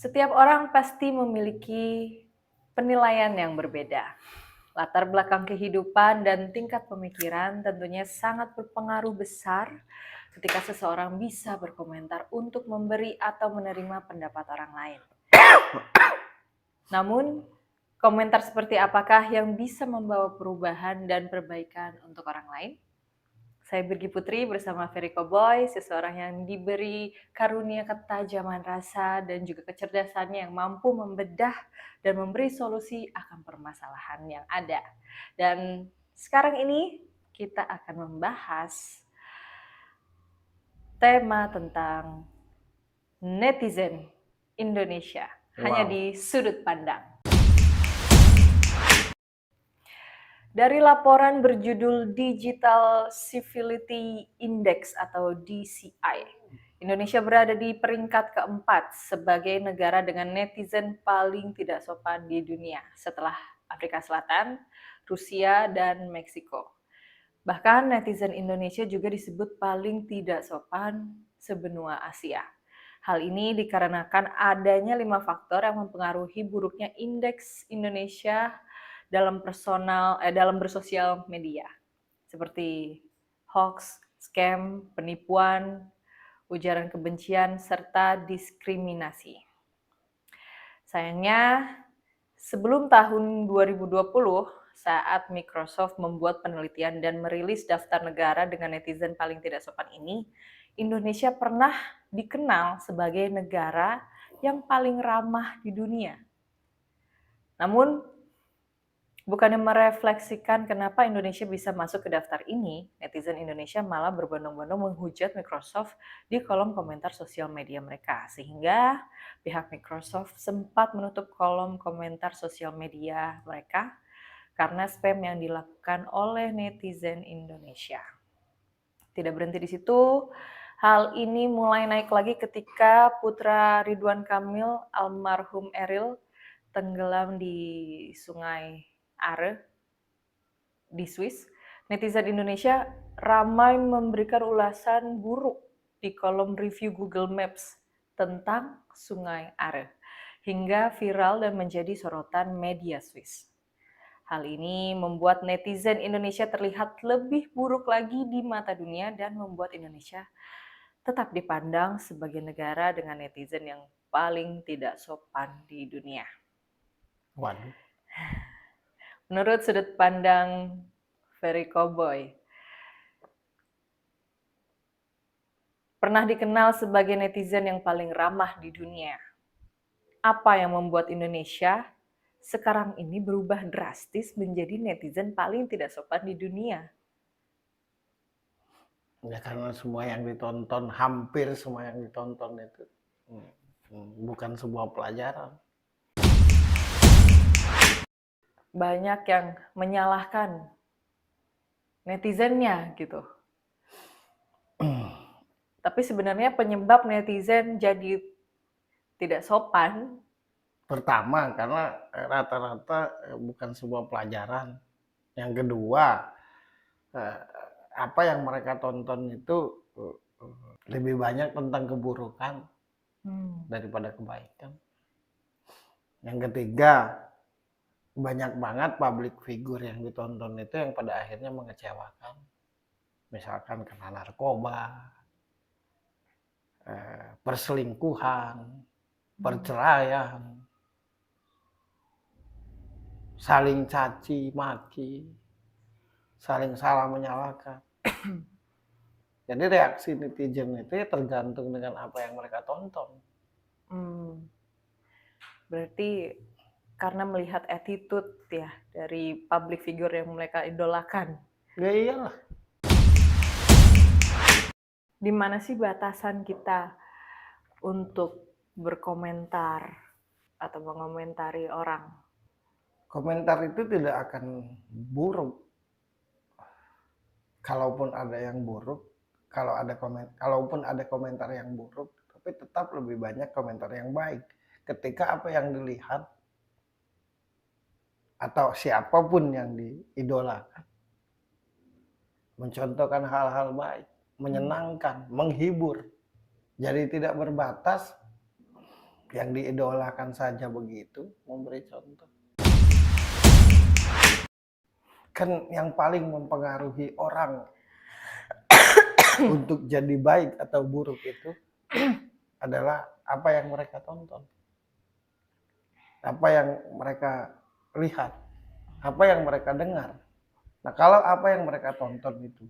Setiap orang pasti memiliki penilaian yang berbeda. Latar belakang kehidupan dan tingkat pemikiran tentunya sangat berpengaruh besar ketika seseorang bisa berkomentar untuk memberi atau menerima pendapat orang lain. Namun, komentar seperti apakah yang bisa membawa perubahan dan perbaikan untuk orang lain? Saya Birgi Putri bersama Ferry Koboy, seseorang yang diberi karunia ketajaman rasa dan juga kecerdasannya yang mampu membedah dan memberi solusi akan permasalahan yang ada. Dan sekarang ini kita akan membahas tema tentang netizen Indonesia, hanya di sudut pandang. Dari laporan berjudul Digital Civility Index atau DCI, Indonesia berada di peringkat keempat sebagai negara dengan netizen paling tidak sopan di dunia setelah Afrika Selatan, Rusia, dan Meksiko. Bahkan netizen Indonesia juga disebut paling tidak sopan sebenua Asia. Hal ini dikarenakan adanya 5 faktor yang mempengaruhi buruknya indeks Indonesia dalam bersosial media, seperti hoax, scam, penipuan, ujaran kebencian, serta diskriminasi. Sayangnya, sebelum tahun 2020, saat Microsoft membuat penelitian dan merilis daftar negara dengan netizen paling tidak sopan ini, Indonesia pernah dikenal sebagai negara yang paling ramah di dunia. Namun, bukannya merefleksikan kenapa Indonesia bisa masuk ke daftar ini, netizen Indonesia malah berbondong-bondong menghujat Microsoft di kolom komentar sosial media mereka. Sehingga pihak Microsoft sempat menutup kolom komentar sosial media mereka karena spam yang dilakukan oleh netizen Indonesia. Tidak berhenti di situ, hal ini mulai naik lagi ketika putra Ridwan Kamil, almarhum Eril, tenggelam di Sungai Are di Swiss. Netizen Indonesia ramai memberikan ulasan buruk di kolom review Google Maps tentang Sungai Are, hingga viral dan menjadi sorotan media Swiss. Hal ini membuat netizen Indonesia terlihat lebih buruk lagi di mata dunia dan membuat Indonesia tetap dipandang sebagai negara dengan netizen yang paling tidak sopan di dunia. Waduh. Menurut sudut pandang Ferry Koboy, pernah dikenal sebagai netizen yang paling ramah di dunia. Apa yang membuat Indonesia sekarang ini berubah drastis menjadi netizen paling tidak sopan di dunia? Ya karena semua yang ditonton, hampir semua yang ditonton itu bukan sebuah pelajaran. Banyak yang menyalahkan netizennya gitu. Tapi sebenarnya penyebab netizen jadi tidak sopan, Pertama, karena rata-rata bukan sebuah pelajaran. Yang kedua, apa yang mereka tonton itu lebih banyak tentang keburukan daripada kebaikan. Yang ketiga, banyak banget public figure yang ditonton itu yang pada akhirnya mengecewakan. Misalkan kena narkoba, perselingkuhan, perceraian, saling caci maki, saling salah menyalahkan. Jadi reaksi netizen itu tergantung dengan apa yang mereka tonton. Berarti karena melihat attitude ya dari public figure yang mereka idolakan. Ya iyalah. Di mana sih batasan kita untuk berkomentar atau mengomentari orang? Komentar itu tidak akan buruk. Kalaupun ada yang buruk, kalaupun ada komentar yang buruk, tapi tetap lebih banyak komentar yang baik. Ketika apa yang dilihat atau siapapun yang diidolakan mencontohkan hal-hal baik, menyenangkan, menghibur, jadi tidak berbatas, Yang diidolakan saja begitu memberi contoh. Kan yang paling mempengaruhi orang untuk jadi baik atau buruk itu adalah apa yang mereka tonton, apa yang mereka lihat, apa yang mereka dengar. Nah, kalau apa yang mereka tonton itu,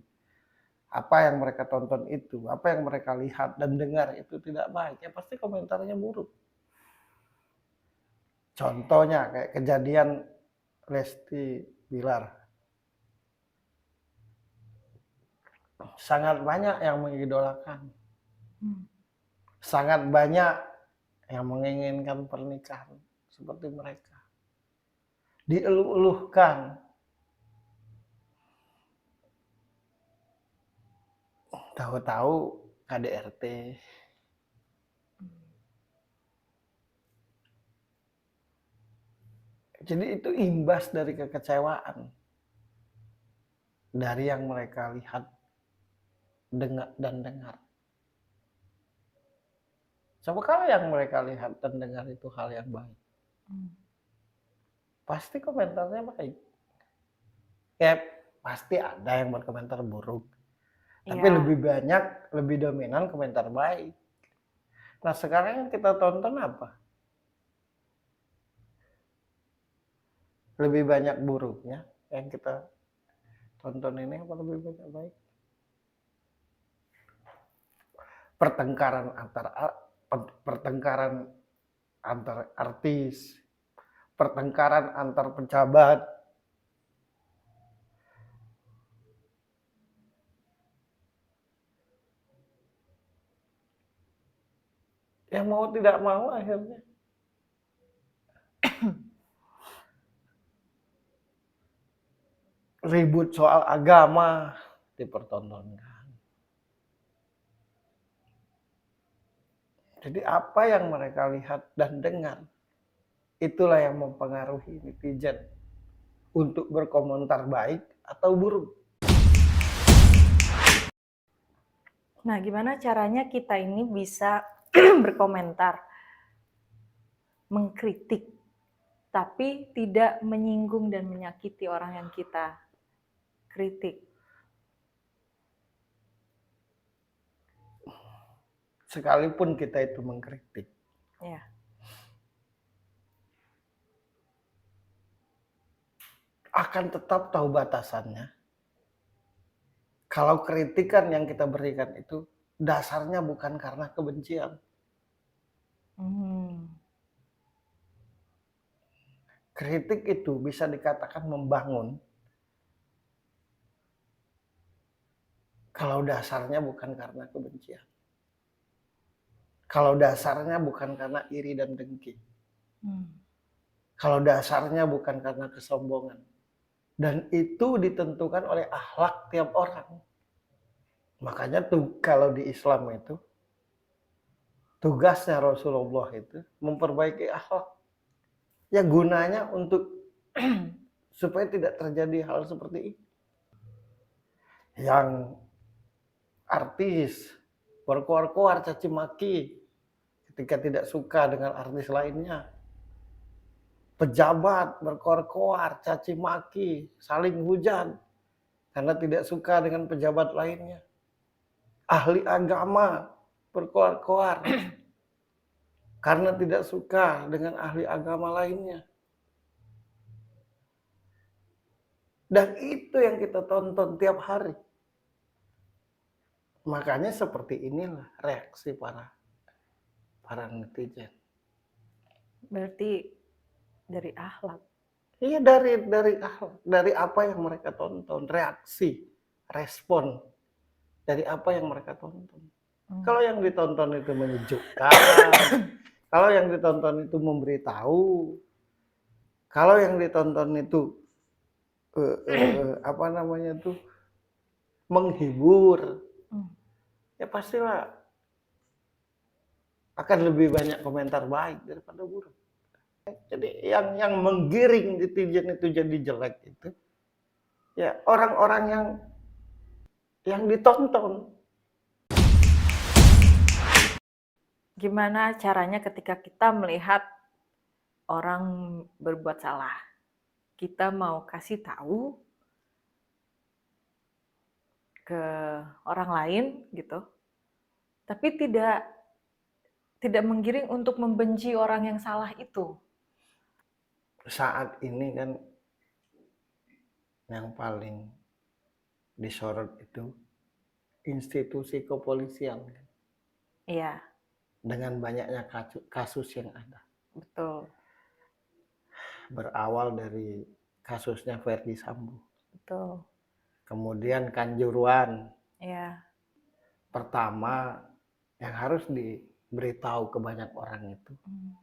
apa yang mereka tonton itu, apa yang mereka lihat dan dengar itu tidak baik, ya pasti komentarnya buruk. Contohnya kayak kejadian Lesti Bilar. Sangat banyak yang mengidolakan. Sangat banyak yang menginginkan pernikahan seperti mereka. Dieluh-eluhkan. Tahu-tahu KDRT. Jadi itu imbas dari kekecewaan. Dari yang mereka lihat, dengar dan dengar. Coba kalau yang mereka lihat dan dengar itu hal yang baik. Pasti komentarnya baik. Ya pasti ada yang berkomentar buruk. Tapi lebih banyak, lebih dominan komentar baik. Nah sekarang yang kita tonton apa? Lebih banyak buruknya yang kita tonton ini apa lebih banyak baik? Pertengkaran antar artis, pertengkaran antar pejabat. Yang mau tidak mau akhirnya ribut soal agama dipertontonkan. Jadi apa yang mereka lihat dan dengar, itulah yang mempengaruhi netizen untuk berkomentar baik atau buruk. Nah, gimana caranya kita ini bisa berkomentar, mengkritik, tapi tidak menyinggung dan menyakiti orang yang kita kritik? Sekalipun kita itu mengkritik, Ya. akan tetap tahu batasannya. Kalau kritikan yang kita berikan itu dasarnya bukan karena kebencian. Kritik itu bisa dikatakan membangun kalau dasarnya bukan karena kebencian. Kalau dasarnya bukan karena iri dan dengki. Kalau dasarnya bukan karena kesombongan. Dan itu ditentukan oleh akhlak tiap orang. Makanya tuh kalau di Islam itu tugasnya Rasulullah itu memperbaiki akhlak. Ya gunanya untuk supaya tidak terjadi hal seperti ini. Yang artis berkoar-koar caci maki ketika tidak suka dengan artis lainnya. Pejabat berkoar-koar caci maki, saling hujat karena tidak suka dengan pejabat lainnya. Ahli agama berkoar-koar karena tidak suka dengan ahli agama lainnya. Dan itu yang kita tonton tiap hari. Makanya seperti inilah reaksi para netizen. Berarti dari akhlak. Iya dari akhlak, dari apa yang mereka tonton, reaksi, respon dari apa yang mereka tonton. Kalau yang ditonton itu menyejukkan, kalau yang ditonton itu memberitahu, kalau yang ditonton itu menghibur, ya pastilah akan lebih banyak komentar baik daripada buruk. Jadi yang menggiring netizen itu jadi jelek itu ya orang-orang yang ditonton. Gimana caranya ketika kita melihat orang berbuat salah? Kita mau kasih tahu ke orang lain gitu, tapi tidak menggiring untuk membenci orang yang salah itu. Saat ini kan yang paling disorot itu institusi kepolisian kan, Iya, dengan banyaknya kasus yang ada. betul, Berawal dari kasusnya Verdi Sambo, betul. kemudian Kanjuruhan. Iya. Pertama yang harus diberitahu ke banyak orang itu, Hmm.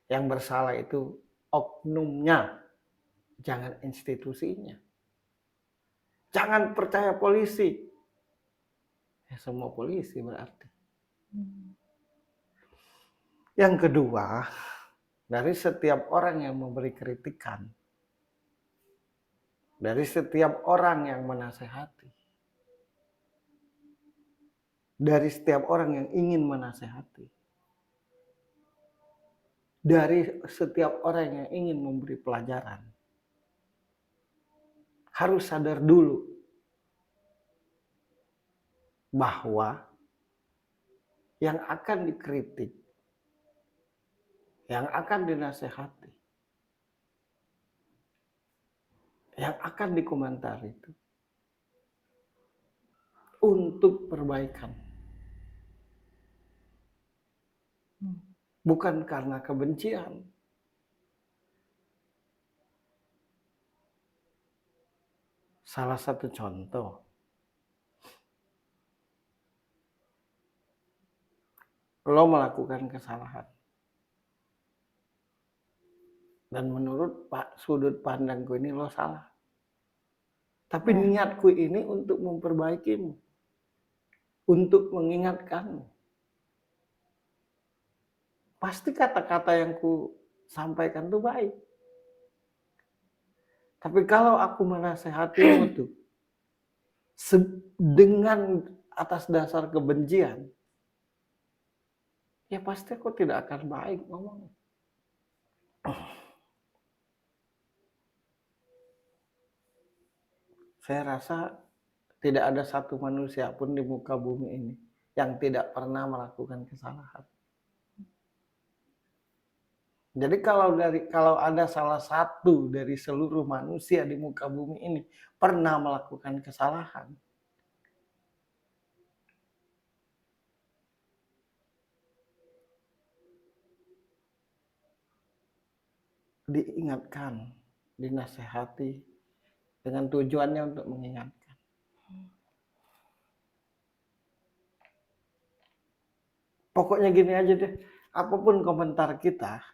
yang bersalah itu oknumnya, jangan institusinya. Jangan percaya polisi. Ya, semua polisi berarti. Yang kedua, dari setiap orang yang memberi kritikan, dari setiap orang yang menasehati, dari setiap orang yang ingin menasehati, dari setiap orang yang ingin memberi pelajaran, harus sadar dulu bahwa yang akan dikritik, yang akan dinasehati, yang akan dikomentari itu untuk perbaikan. Bukan karena kebencian. Salah satu contoh, lo melakukan kesalahan. Dan menurut sudut pandangku ini lo salah. Tapi niatku ini untuk memperbaikimu. Untuk mengingatkanmu. Pasti kata-kata yang ku sampaikan itu baik. Tapi kalau aku menasehatimu tuh dengan atas dasar kebencian, ya pasti aku tidak akan baik ngomong. Saya rasa tidak ada satu manusia pun di muka bumi ini yang tidak pernah melakukan kesalahan. Jadi kalau ada salah satu dari seluruh manusia di muka bumi ini pernah melakukan kesalahan, diingatkan, dinasehati dengan tujuannya untuk mengingatkan. Pokoknya gini aja deh, apapun komentar kita,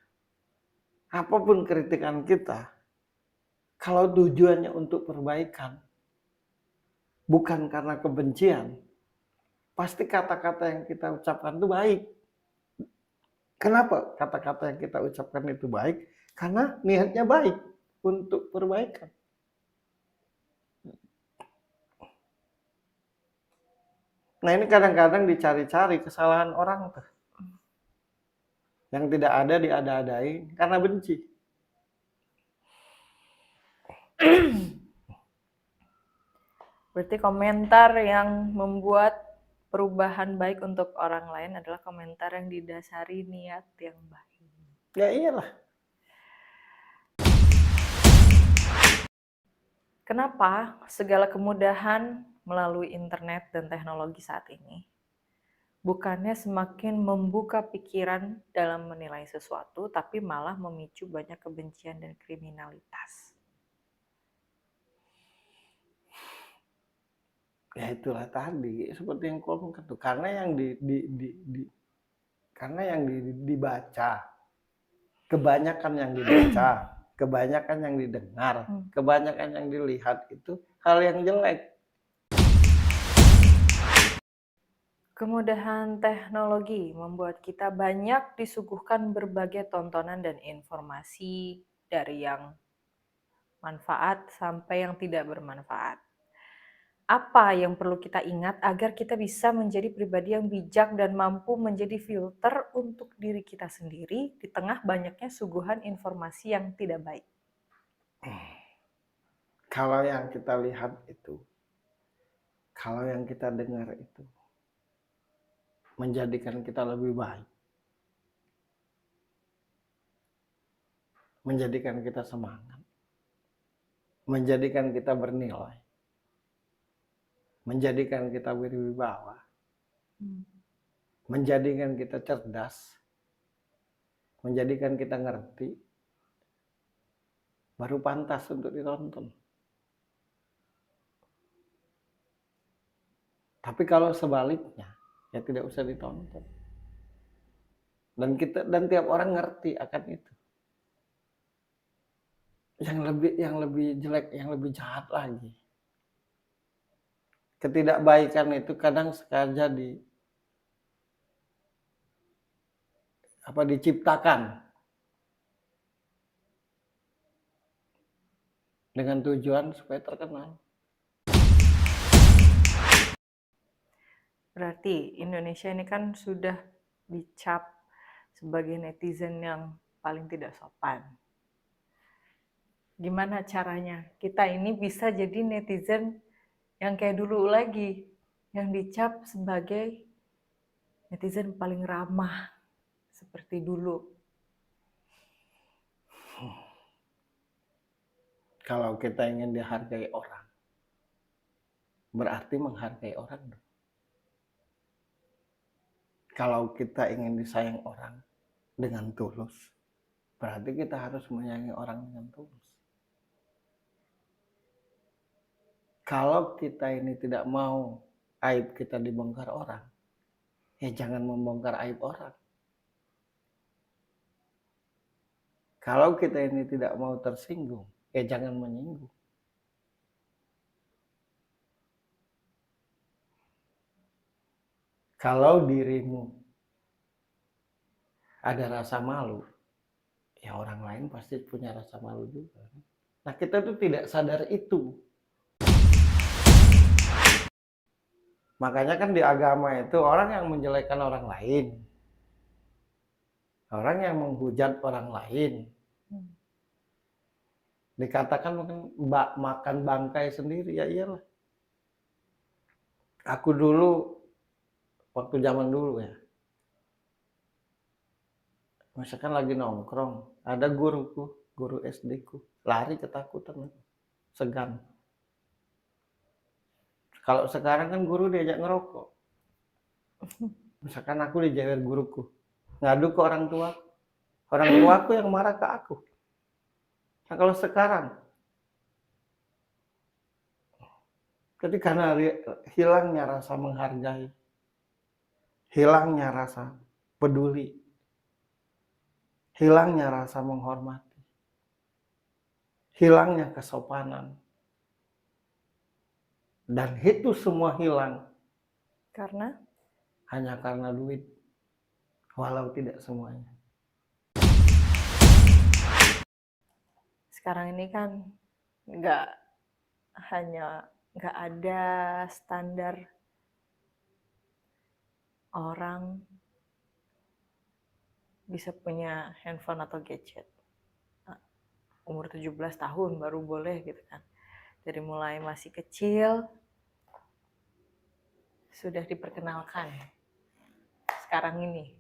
apapun kritikan kita, kalau tujuannya untuk perbaikan, bukan karena kebencian, pasti kata-kata yang kita ucapkan itu baik. Kenapa kata-kata yang kita ucapkan itu baik? Karena niatnya baik untuk perbaikan. Nah ini kadang-kadang dicari-cari kesalahan orang tuh. Yang tidak ada diada-adain karena benci. Berarti komentar yang membuat perubahan baik untuk orang lain adalah komentar yang didasari niat yang baik. Ya iyalah. Kenapa segala kemudahan melalui internet dan teknologi saat ini bukannya semakin membuka pikiran dalam menilai sesuatu, tapi malah memicu banyak kebencian dan kriminalitas? Ya itulah tadi seperti yang kau ngomongkan tuh, karena yang dibaca, kebanyakan yang dibaca, kebanyakan yang didengar, kebanyakan yang dilihat itu hal yang jelek. Kemudahan teknologi membuat kita banyak disuguhkan berbagai tontonan dan informasi dari yang manfaat sampai yang tidak bermanfaat. Apa yang perlu kita ingat agar kita bisa menjadi pribadi yang bijak dan mampu menjadi filter untuk diri kita sendiri di tengah banyaknya suguhan informasi yang tidak baik? Kalau yang kita lihat itu, kalau yang kita dengar itu menjadikan kita lebih baik, menjadikan kita semangat, menjadikan kita bernilai, menjadikan kita berwibawa, menjadikan kita cerdas, menjadikan kita ngerti, baru pantas untuk ditonton. Tapi kalau sebaliknya, ya tidak usah ditonton. Dan tiap orang ngerti akan itu. Yang lebih jelek, yang lebih jahat lagi. Ketidakbaikan itu kadang sengaja diciptakan dengan tujuan supaya terkenal. Berarti Indonesia ini kan sudah dicap sebagai netizen yang paling tidak sopan. Gimana caranya kita ini bisa jadi netizen yang kayak dulu lagi, yang dicap sebagai netizen paling ramah seperti dulu? Kalau kita ingin dihargai orang, berarti menghargai orang. Kalau kita ingin disayang orang dengan tulus, berarti kita harus menyayangi orang dengan tulus. Kalau kita ini tidak mau aib kita dibongkar orang, ya jangan membongkar aib orang. Kalau kita ini tidak mau tersinggung, ya jangan menyinggung. Kalau dirimu ada rasa malu, ya orang lain pasti punya rasa malu juga. Nah, kita tuh tidak sadar itu. Makanya kan di agama itu orang yang menjelekkan orang lain, orang yang menghujat orang lain, dikatakan makan bangkai sendiri. Ya iyalah. Aku dulu, waktu zaman dulu ya, misalkan lagi nongkrong, ada guruku, guru SD ku, lari ketakutan, segan. Kalau sekarang kan guru diajak ngerokok. Misalkan aku dijewer guruku, ngadu ke orang tua, orang tuaku yang marah ke aku. Nah kalau sekarang, jadi karena hilangnya rasa menghargai, hilangnya rasa peduli, hilangnya rasa menghormati, hilangnya kesopanan, dan itu semua hilang Karena hanya karena duit, walau tidak semuanya. sekarang ini kan nggak ada standar orang bisa punya handphone atau gadget. Umur 17 tahun baru boleh gitu kan. Dari mulai masih kecil sudah diperkenalkan sekarang ini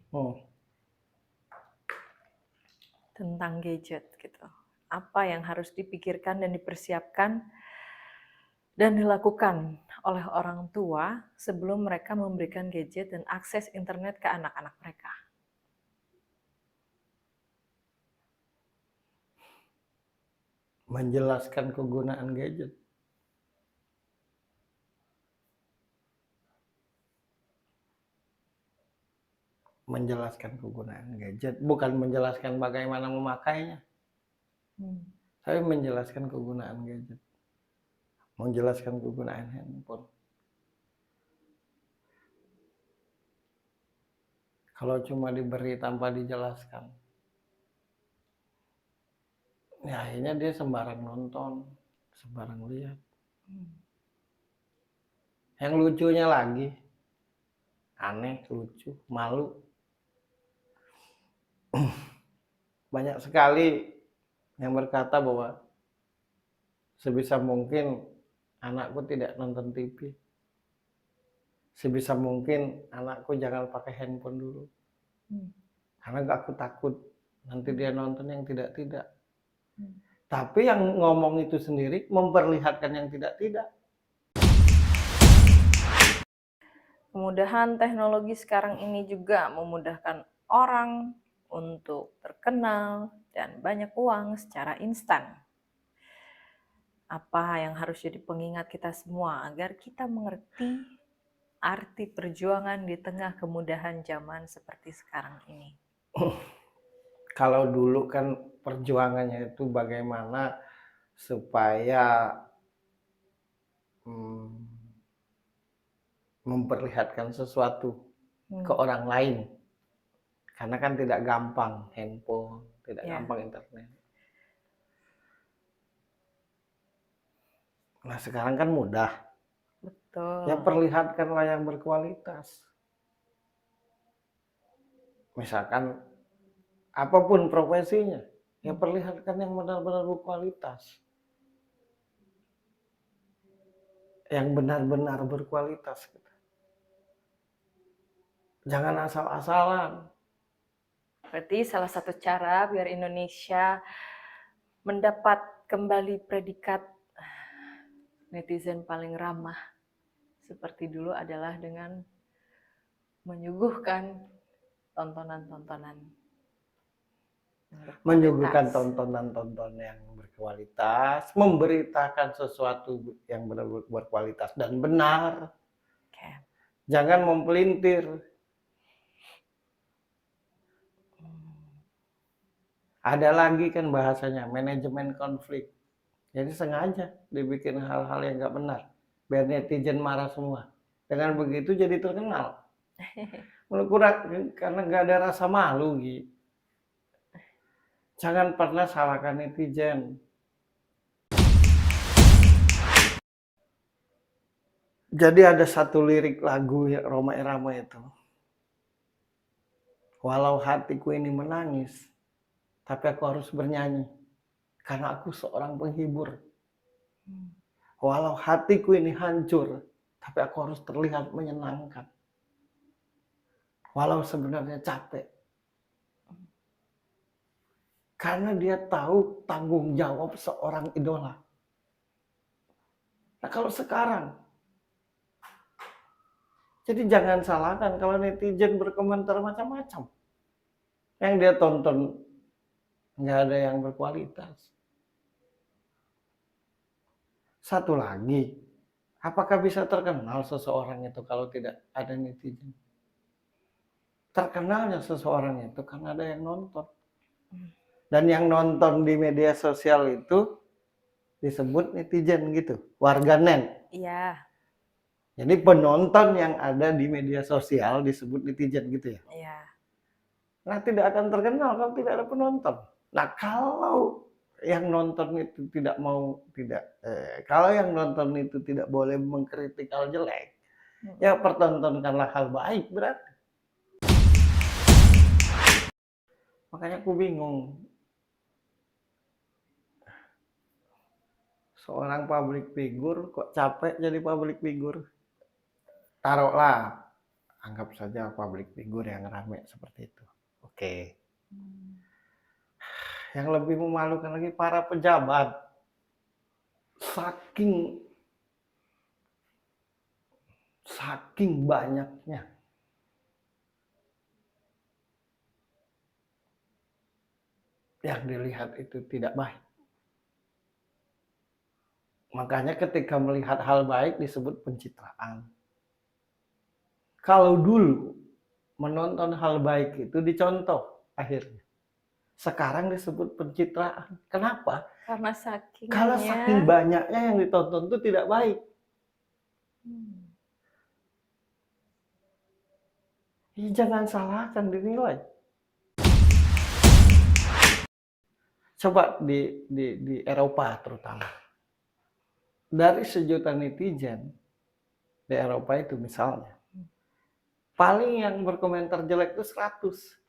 tentang gadget gitu. Apa yang harus dipikirkan dan dipersiapkan dan dilakukan oleh orang tua sebelum mereka memberikan gadget dan akses internet ke anak-anak mereka? Menjelaskan kegunaan gadget. Menjelaskan kegunaan gadget, bukan menjelaskan bagaimana memakainya. Saya menjelaskan kegunaan gadget, menjelaskan kegunaan handphone. Kalau cuma diberi tanpa dijelaskan, ya akhirnya dia sembarang nonton, sembarang lihat. Yang lucunya lagi, aneh, lucu, malu. Banyak sekali yang berkata bahwa sebisa mungkin anakku tidak nonton TV. Sebisa mungkin anakku jangan pakai handphone dulu. Karena aku takut nanti dia nonton yang tidak-tidak. Tapi yang ngomong itu sendiri memperlihatkan yang tidak-tidak. Kemudahan teknologi sekarang ini juga memudahkan orang untuk terkenal dan banyak uang secara instan. Apa yang harus jadi pengingat kita semua agar kita mengerti arti perjuangan di tengah kemudahan zaman seperti sekarang ini? Kalau dulu kan perjuangannya itu bagaimana supaya memperlihatkan sesuatu ke orang lain. Karena kan tidak gampang handphone, tidak gampang internet. Nah sekarang kan mudah. Betul. Ya perlihatkanlah yang berkualitas. Misalkan apapun profesinya, ya perlihatkan yang benar-benar berkualitas. Yang benar-benar berkualitas. Jangan asal-asalan. Berarti salah satu cara biar Indonesia mendapat kembali predikat netizen paling ramah seperti dulu adalah dengan menyuguhkan tontonan-tontonan. Menyuguhkan tontonan-tontonan yang berkualitas, memberitakan sesuatu yang benar berkualitas dan benar. Jangan mempelintir. Ada lagi kan bahasanya, manajemen konflik. Jadi sengaja dibikin hal-hal yang nggak benar, biar netizen marah semua. Dengan begitu jadi terkenal. Karena nggak ada rasa malu, Gi. Jangan pernah salahkan netizen. Jadi ada satu lirik lagu ya Rhoma Irama itu. Walau hatiku ini menangis, tapi aku harus bernyanyi. Karena aku seorang penghibur. Walau hatiku ini hancur, tapi aku harus terlihat menyenangkan. Walau sebenarnya capek. Karena dia tahu tanggung jawab seorang idola. Nah kalau sekarang, jadi jangan salahkan kalau netizen berkomentar macam-macam. Yang dia tonton nggak ada yang berkualitas. Satu lagi, apakah bisa terkenal seseorang itu kalau tidak ada netizen? Terkenalnya seseorang itu karena ada yang nonton. Dan yang nonton di media sosial itu disebut netizen gitu, warganet. Iya. Jadi penonton yang ada di media sosial disebut netizen gitu ya? Iya. Nah tidak akan terkenal kalau tidak ada penonton. Nah kalau yang nonton itu kalau yang nonton itu tidak boleh mengkritik hal jelek, ya pertontonkanlah hal baik berarti. Makanya aku bingung. Seorang public figure kok capek jadi public figure? Taruhlah, anggap saja public figure yang ramai seperti itu. Oke. Yang lebih memalukan lagi para pejabat. Saking banyaknya. Yang dilihat itu tidak baik. Makanya ketika melihat hal baik disebut pencitraan. Kalau dulu menonton hal baik itu dicontoh akhirnya. Sekarang disebut pencitraan. Kenapa? Karena saking banyaknya yang ditonton itu tidak baik. Ya, jangan salahkan, dinilai. Coba di Eropa terutama. Dari 1 juta netizen, di Eropa itu misalnya, paling yang berkomentar jelek itu 100.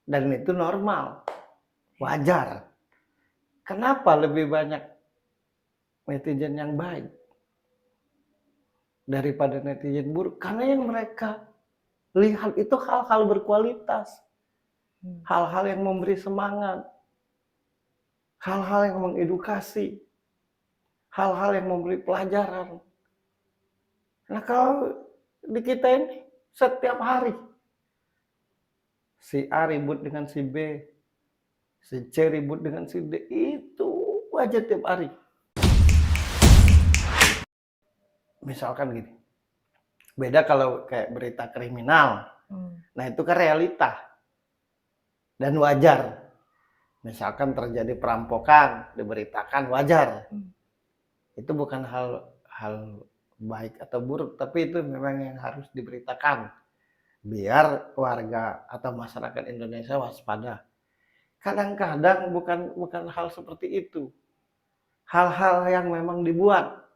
Dan itu normal, wajar. Kenapa lebih banyak netizen yang baik daripada netizen buruk? Karena yang mereka lihat itu hal-hal berkualitas, hal-hal yang memberi semangat, hal-hal yang mengedukasi, hal-hal yang memberi pelajaran. Nah kalau di kita ini setiap hari si A ribut dengan si B, si C ribut dengan si D, itu aja tiap hari. Misalkan gini, beda kalau kayak berita kriminal. Nah itu kan realita dan wajar. Misalkan terjadi perampokan, diberitakan, wajar. Itu bukan hal baik atau buruk, tapi itu memang yang harus diberitakan biar warga atau masyarakat Indonesia waspada. Kadang-kadang bukan hal seperti itu, hal-hal yang memang dibuat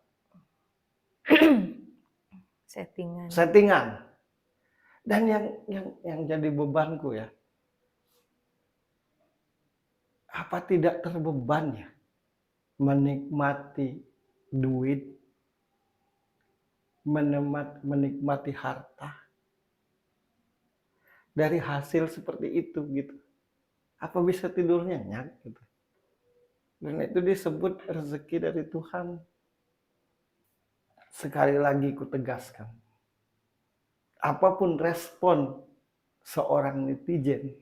settingan. Dan yang jadi bebanku ya, apa tidak terbeban ya menikmati duit, menikmati harta dari hasil seperti itu gitu. Apa bisa tidur nyenyak gitu. Dan itu disebut rezeki dari Tuhan. Sekali lagi ku tegaskan, apapun respon seorang netizen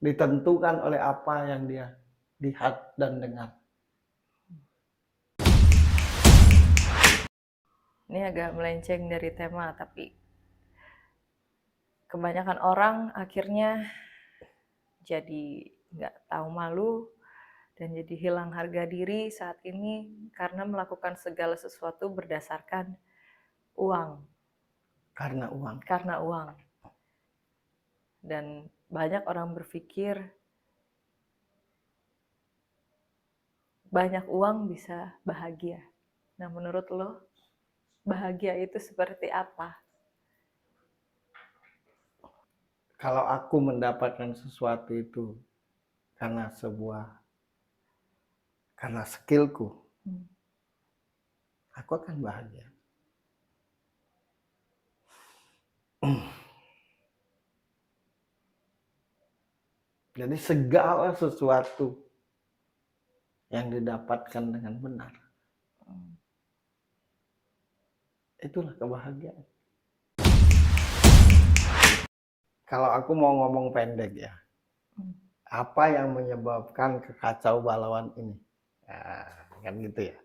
ditentukan oleh apa yang dia lihat dan dengar. Ini agak melenceng dari tema, tapi kebanyakan orang akhirnya jadi nggak tahu malu dan jadi hilang harga diri saat ini karena melakukan segala sesuatu berdasarkan uang. Karena uang. Karena uang. Dan banyak orang berpikir banyak uang bisa bahagia. Nah, menurut lo, bahagia itu seperti apa? Kalau aku mendapatkan sesuatu itu karena skillku, aku akan bahagia. Jadi segala sesuatu yang didapatkan dengan benar, itulah kebahagiaan. Kalau aku mau ngomong pendek ya, apa yang menyebabkan kekacau balauan ini? Nah, kan gitu ya.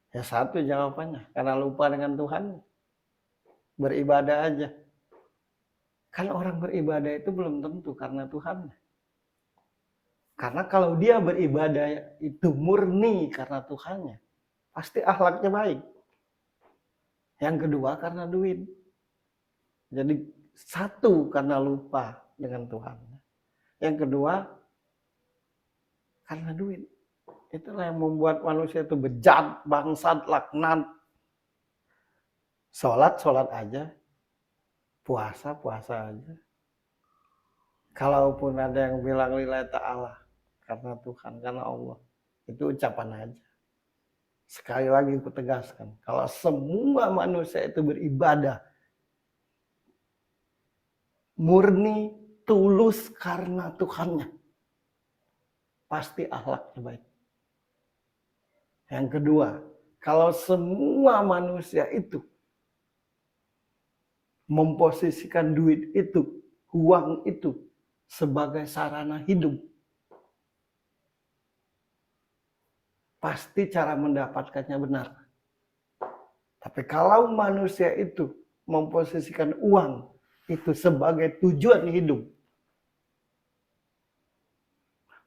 Ya satu jawabannya, karena lupa dengan Tuhan. Beribadah aja. Kan orang beribadah itu belum tentu karena Tuhan. Karena kalau dia beribadah itu murni karena Tuhannya, pasti akhlaknya baik. Yang kedua karena duit. Jadi satu karena lupa dengan Tuhan. Yang kedua karena duit. Itulah yang membuat manusia itu bejat, bangsat, laknat. Sholat aja. Puasa aja. Kalaupun ada yang bilang lillahi ta'ala, karena Tuhan, karena Allah, itu ucapan aja. Sekali lagi aku tegaskan, kalau semua manusia itu beribadah murni, tulus karena Tuhannya, pasti akhlaknya baik. Yang kedua, kalau semua manusia itu memposisikan duit itu, uang itu sebagai sarana hidup, pasti cara mendapatkannya benar. Tapi kalau manusia itu memposisikan uang itu sebagai tujuan hidup,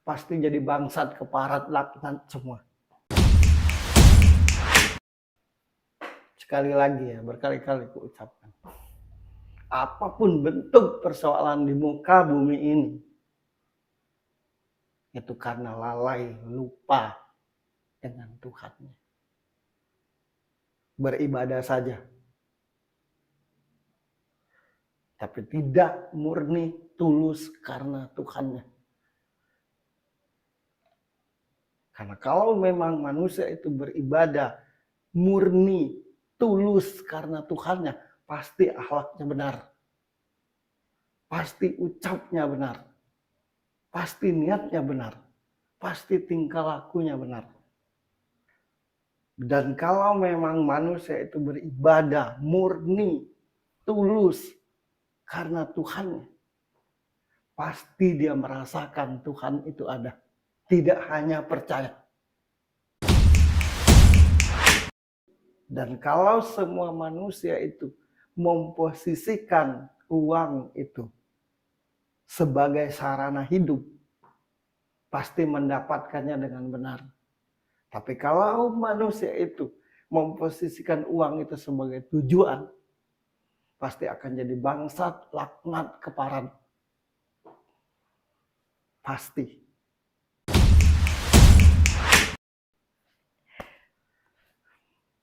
pasti jadi bangsat, keparat, laknat semua. Sekali lagi ya, berkali-kali aku ucapkan. Apapun bentuk persoalan di muka bumi ini, itu karena lalai, lupa dengan Tuhannya. Beribadah saja tapi tidak murni tulus karena Tuhannya. Karena kalau memang manusia itu beribadah murni, tulus karena Tuhannya, pasti akhlaknya benar. Pasti ucapnya benar. Pasti niatnya benar. Pasti tingkah lakunya benar. Dan kalau memang manusia itu beribadah murni, tulus karena Tuhannya, pasti dia merasakan Tuhan itu ada. Tidak hanya percaya. Dan kalau semua manusia itu memposisikan uang itu sebagai sarana hidup, pasti mendapatkannya dengan benar. Tapi kalau manusia itu memposisikan uang itu sebagai tujuan, pasti akan jadi bangsat, laknat, keparat. Pasti.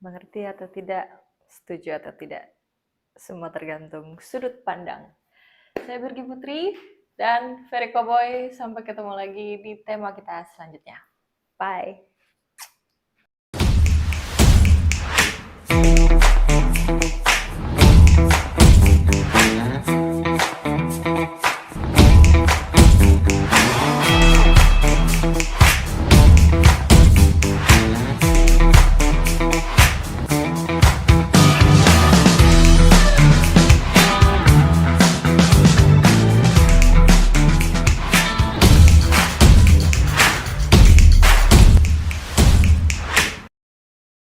Mengerti atau tidak, setuju atau tidak, semua tergantung sudut pandang. Saya Birgi Putri dan Ferry Cowboy, sampai ketemu lagi di tema kita selanjutnya. Bye!